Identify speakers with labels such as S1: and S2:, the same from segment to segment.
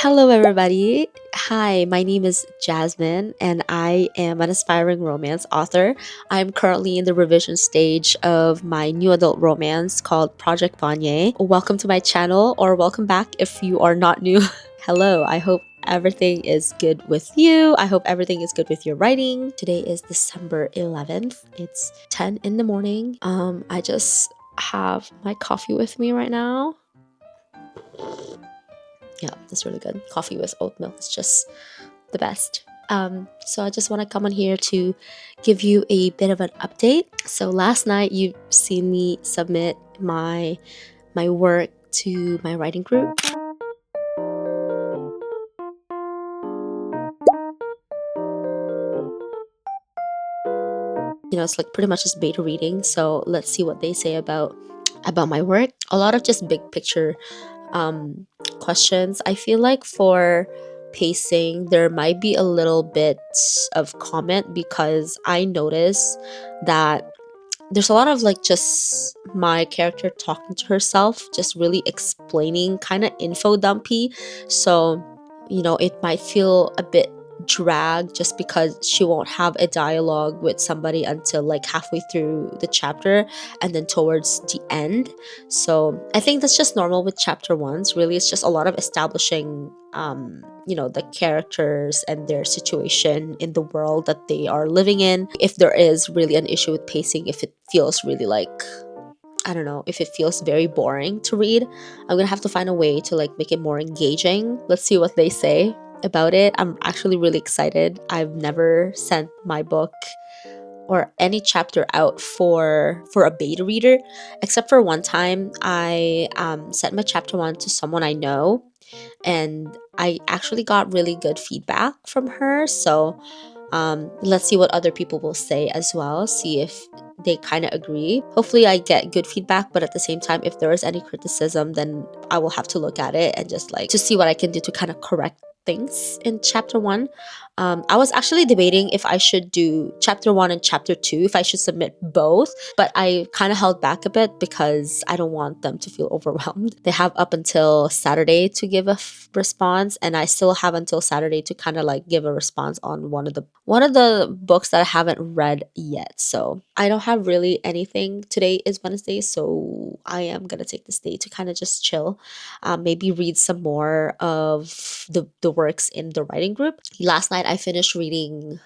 S1: Hello, everybody. Hi, my name is Jasmine, and I am an aspiring romance author. I'm currently in the revision stage of my new adult romance called Project Vanye. Welcome to my channel, or welcome back if you are not new. Hello, I hope everything is good with you. I hope everything is good with your writing. Today is December 11th. It's 10 in the morning. I just have my coffee with me right now. Yeah, that's really good. Coffee with oat milk is just the best. So I just want to come on here to give you a bit of an update. So last night you've seen me submit my work to my writing group. It's like pretty much just beta reading. So let's see what they say about my work. A lot of just big picture questions. I feel like for pacing there might be a little bit of comment because I notice that there's a lot of like just my character talking to herself, just really explaining, kind of info dumpy. So it might feel a bit drag just because she won't have a dialogue with somebody until like halfway through the chapter and then towards the end. So I think that's just normal with chapter ones. Really, it's just a lot of establishing the characters and their situation in the world that they are living in. If there is really an issue with pacing, if it feels really like, I don't know, if it feels very boring to read, I'm gonna have to find a way to like make it more engaging. Let's see what they say about it. I'm actually really excited. I've never sent my book or any chapter out for a beta reader, except for one time I sent my chapter one to someone I know, and I actually got really good feedback from her. So let's see what other people will say as well, see if they kind of agree. Hopefully I get good feedback, but at the same time, if there is any criticism, then I will have to look at it and just like to see what I can do to kind of correct things in chapter one. I was actually debating if I should do chapter one and chapter two, if I should submit both, but I kind of held back a bit because I don't want them to feel overwhelmed. They have up until Saturday to give a response, and I still have until Saturday to kind of like give a response on one of the books that I haven't read yet. So I don't have really anything. Today is Wednesday, so I am gonna take this day to kind of just chill, maybe read some more of the works in the writing group. Last night I finished reading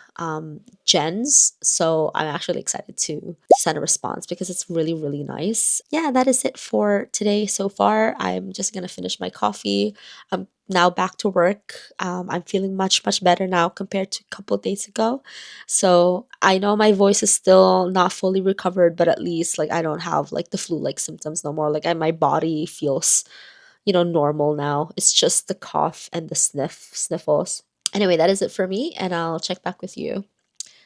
S1: Jen's, so I'm actually excited to send a response because it's really, really nice. Yeah, that is it for today so far. I'm just gonna finish my coffee. I'm now back to work. I'm feeling much, much better now compared to a couple of days ago. So I know my voice is still not fully recovered, but at least like I don't have like the flu-like symptoms no more. Like my body feels normal now. It's just the cough and the sniffles. Anyway, that is it for me, and I'll check back with you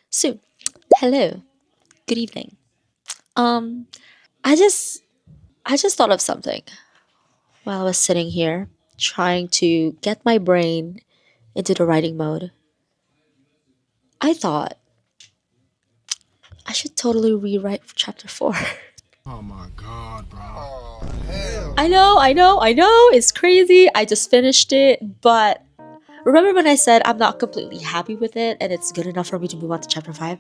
S1: soon. Hello. Good evening. Um, I just thought of something while I was sitting here trying to get my brain into the writing mode. I thought I should totally rewrite chapter 4.
S2: Oh my god, bro.
S1: I know, it's crazy. I just finished it, but remember when I said I'm not completely happy with it and it's good enough for me to move on to chapter 5?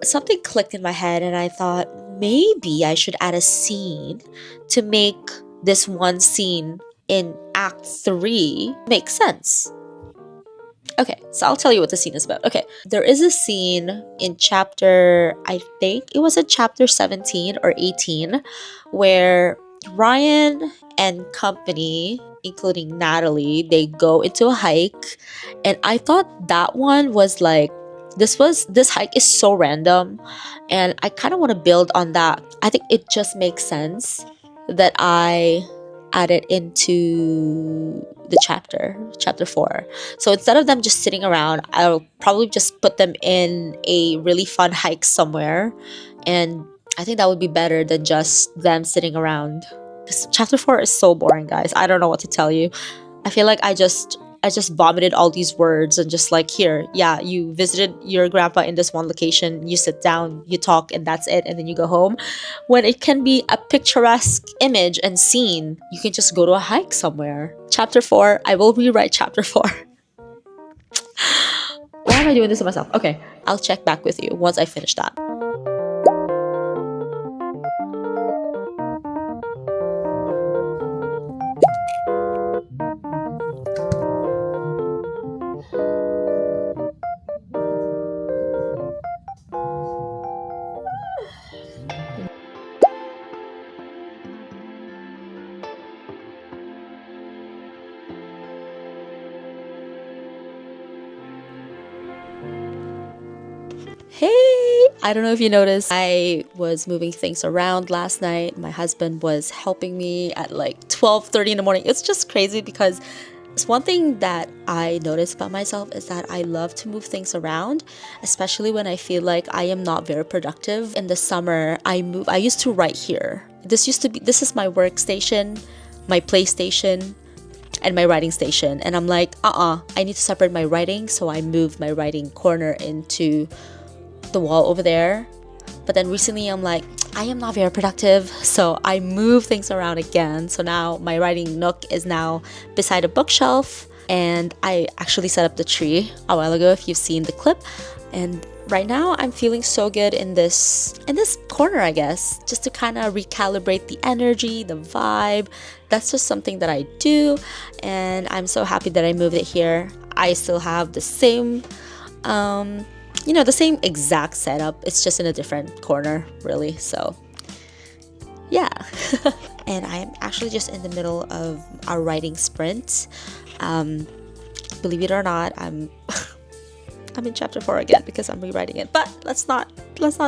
S1: Something clicked in my head and I thought maybe I should add a scene to make this one scene in Act 3 make sense. Okay, so I'll tell you what the scene is about. Okay, there is a scene in chapter, I think it was in chapter 17 or 18, where Ryan and company, including Natalie, they go into a hike. And I thought that one was like, this hike is so random. And I kind of want to build on that. I think it just makes sense that I add it into the chapter 4. So instead of them just sitting around, I'll probably just put them in a really fun hike somewhere, and I think that would be better than just them sitting around. This chapter 4 is so boring, guys. I don't know what to tell you. I feel like I just I just vomited all these words and just like, here, yeah, you visited your grandpa in this one location, you sit down, you talk, and that's it, and then you go home. When it can be a picturesque image and scene, you can just go to a hike somewhere. Chapter 4, I will rewrite chapter 4. Why am I doing this to myself? Okay, I'll check back with you once I finish that. Hey, I don't know if you noticed, I was moving things around last night. My husband was helping me at like 12:30 in the morning. It's just crazy because it's one thing that I notice about myself is that I love to move things around, especially when I feel like I am not very productive. In the summer, I used to write here. This is my workstation, my PlayStation, and my writing station. And I'm like, I need to separate my writing. So I moved my writing corner into the wall over there. But then recently I'm like, I am not very productive, so I move things around again. So now my writing nook is now beside a bookshelf, and I actually set up the tree a while ago if you've seen the clip. And right now I'm feeling so good in this corner, I guess, just to kind of recalibrate the energy, the vibe. That's just something that I do, and I'm so happy that I moved it here. I still have the same the same exact setup. It's just in a different corner, really. So yeah. And I'm actually just in the middle of our writing sprint. Believe it or not, I'm I'm in chapter 4 again because I'm rewriting it. But let's not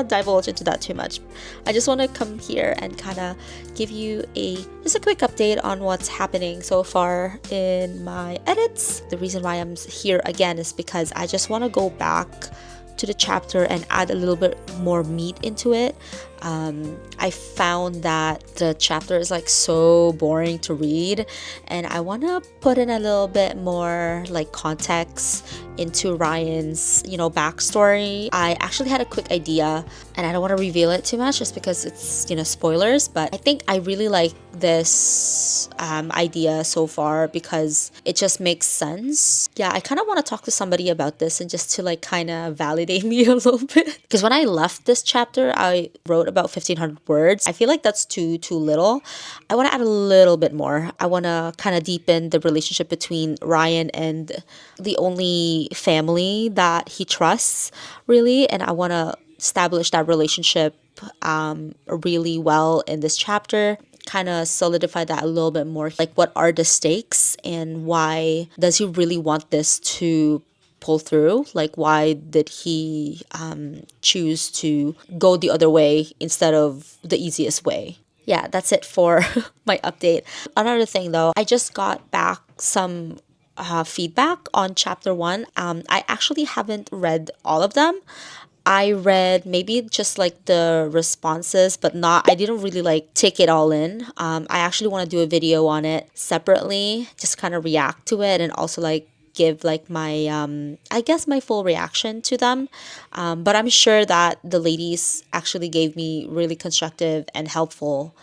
S1: divulge into that too much. I just want to come here and kind of give you just a quick update on what's happening so far in my edits. The reason why I'm here again is because I just want to go back to the chapter and add a little bit more meat into it. I found that the chapter is like so boring to read, and I want to put in a little bit more like context into Ryan's backstory. I actually had a quick idea, and I don't want to reveal it too much just because it's spoilers, but I think I really like this idea so far because it just makes sense. Yeah, I kind of want to talk to somebody about this and just to like kind of validate me a little bit, because when I left this chapter I wrote about 1,500 words. I feel like that's too little. I want to add a little bit more. I want to kind of deepen the relationship between Ryan and the only family that he trusts, really, and I want to establish that relationship really well in this chapter, kind of solidify that a little bit more, like what are the stakes and why does he really want this to pull through. Like, why did he choose to go the other way instead of the easiest way? Yeah, that's it for my update. Another thing though, I just got back some feedback on chapter 1. I actually haven't read all of them. I read maybe just like the responses, but I didn't really like take it all in. I actually want to do a video on it separately, just kind of react to it and also like give like my I guess my full reaction to them. But I'm sure that the ladies actually gave me really constructive and helpful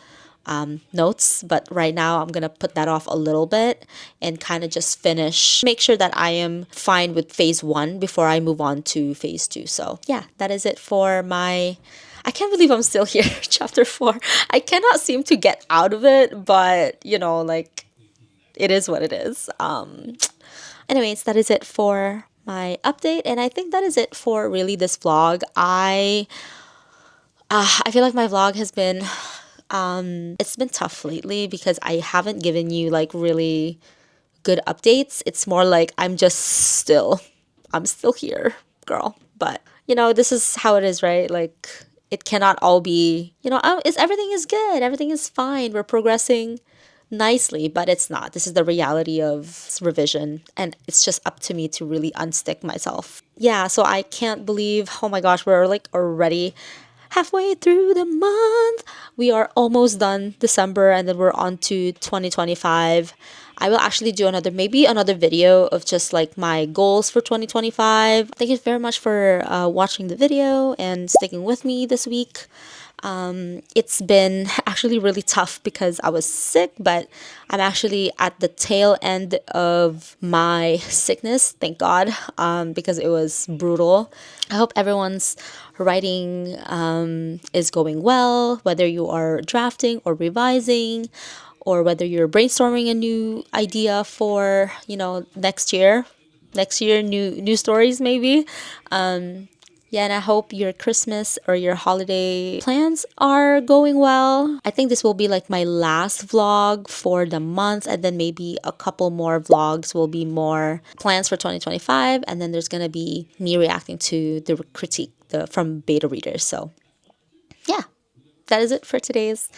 S1: notes. But right now I'm gonna put that off a little bit and kind of just make sure that I am fine with phase 1 before I move on to phase 2. So yeah, that is it for my, I can't believe I'm still here. Chapter 4, I cannot seem to get out of it, but like, it is what it is. Anyways, that is it for my update, and I think that is it for really this vlog. I feel like my vlog has been it's been tough lately because I haven't given you like really good updates. It's more like I'm still here, girl. But this is how it is, right? Like, it cannot all be, oh, everything is good, everything is fine, we're progressing nicely, but it's not. This is the reality of revision, and it's just up to me to really unstick myself. Yeah, so I can't believe, oh my gosh, we're like already halfway through the month. We are almost done December, and then we're on to 2025. I will actually do maybe another video of just like my goals for 2025. Thank you very much for watching the video and sticking with me this week. It's been actually really tough because I was sick, but I'm actually at the tail end of my sickness, thank God, because it was brutal. I hope everyone's writing is going well, whether you are drafting or revising, or whether you're brainstorming a new idea for, next year, new stories maybe. Yeah, and I hope your Christmas or your holiday plans are going well. I think this will be like my last vlog for the month, and then maybe a couple more vlogs will be more plans for 2025, and then there's gonna be me reacting to the critique from beta readers. So yeah, that is it for today's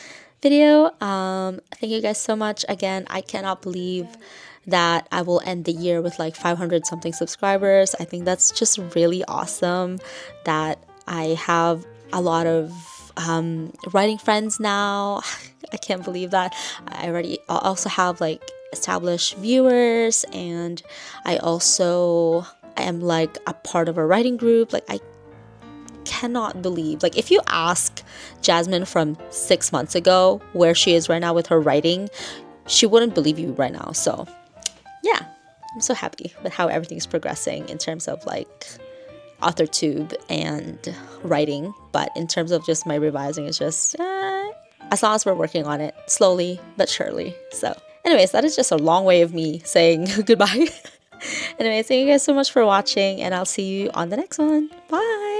S1: video. Thank you guys so much. Again, I cannot believe that I will end the year with like 500 something subscribers. I think that's just really awesome that I have a lot of writing friends now. I can't believe that. I also have like established viewers, and I am like a part of a writing group. Like, I cannot believe, like, if you ask Jasmine from 6 months ago where she is right now with her writing, she wouldn't believe you right now. So yeah, I'm so happy with how everything's progressing in terms of like AuthorTube and writing. But in terms of just my revising, it's just as long as we're working on it slowly but surely. So anyways, that is just a long way of me saying goodbye. Anyways, thank you guys so much for watching, and I'll see you on the next one. Bye.